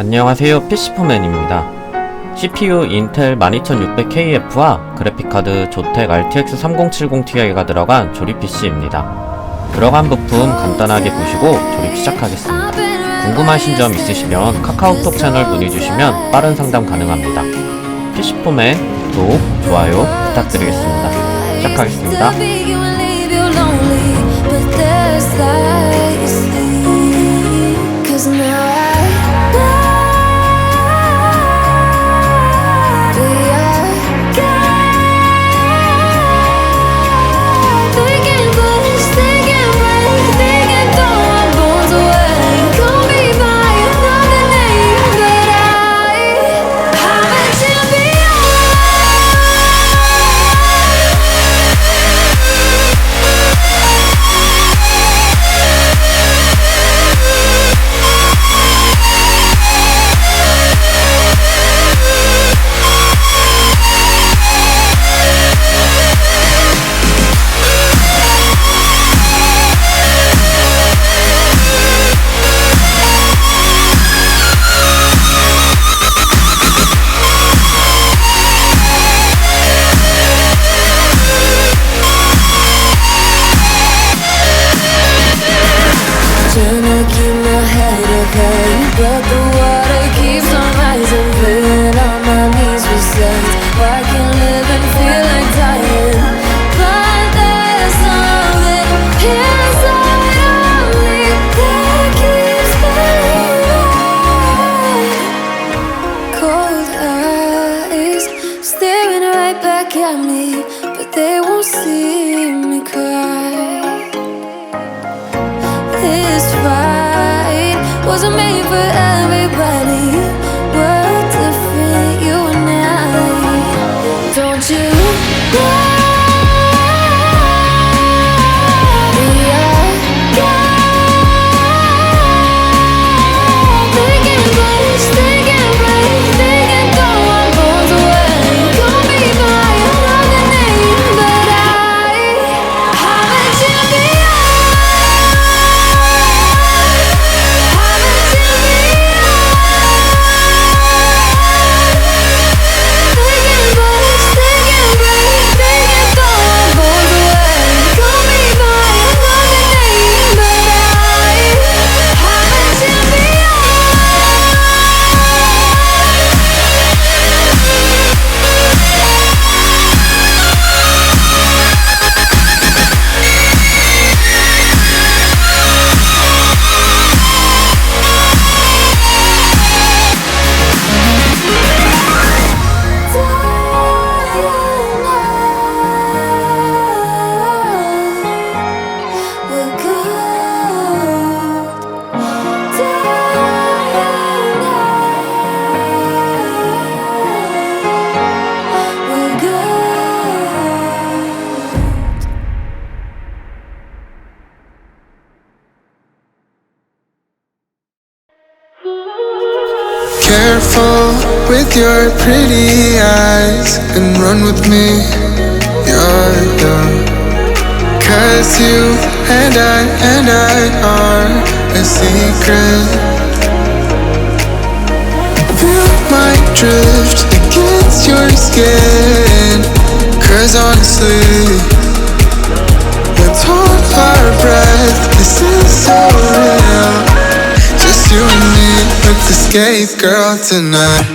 안녕하세요, 피씨포맨입니다. CPU 인텔 12600KF와 그래픽카드 조텍 RTX 3070ti가 들어간 조립 PC입니다. 들어간 부품 간단하게 보시고 조립 시작하겠습니다. 궁금하신 점 있으시면 카카오톡 채널 문의주시면 빠른 상담 가능합니다. 피씨포맨 구독, 좋아요 부탁드리겠습니다. 시작하겠습니다. But the water keeps on rising, feeling on my knees with sense. I can live and feel like dying, but there's something inside of me that keeps me. Cold eyes staring right back at me, but they won't see me cry. This fight wasn't made for everybody. We're different, you and I. Don't you know? We are God. They can push, they can break, they can throw our bones away. Call me by another name, but I'm a champion. Careful with your pretty eyes and run with me, you're young. Cause you and I are a secret. Feel my drift against your skin. Cause honestly, let's hold our breath, this is so real. Just you and me, let's escape, girl, tonight.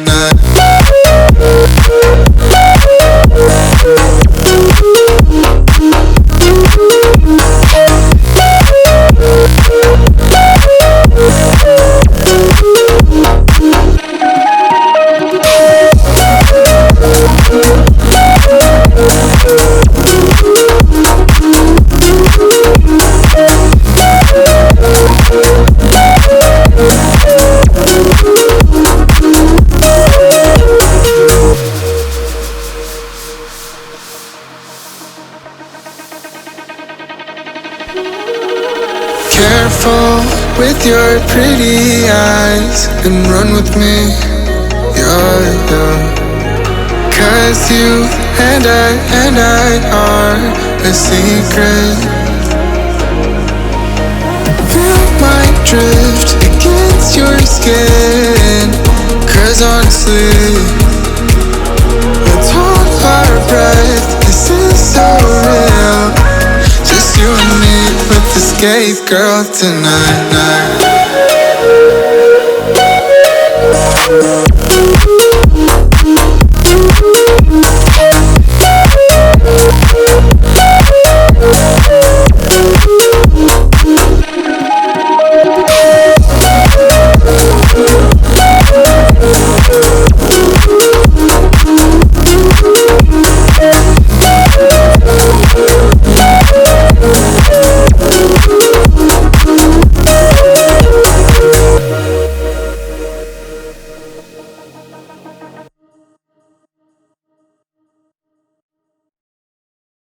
Careful with your pretty eyes and run with me, you're young. Cause you and I are a secret. Feel my drift against your skin. closely. Let's hold our breath, this is so real. Just you and me with the skate girl tonight.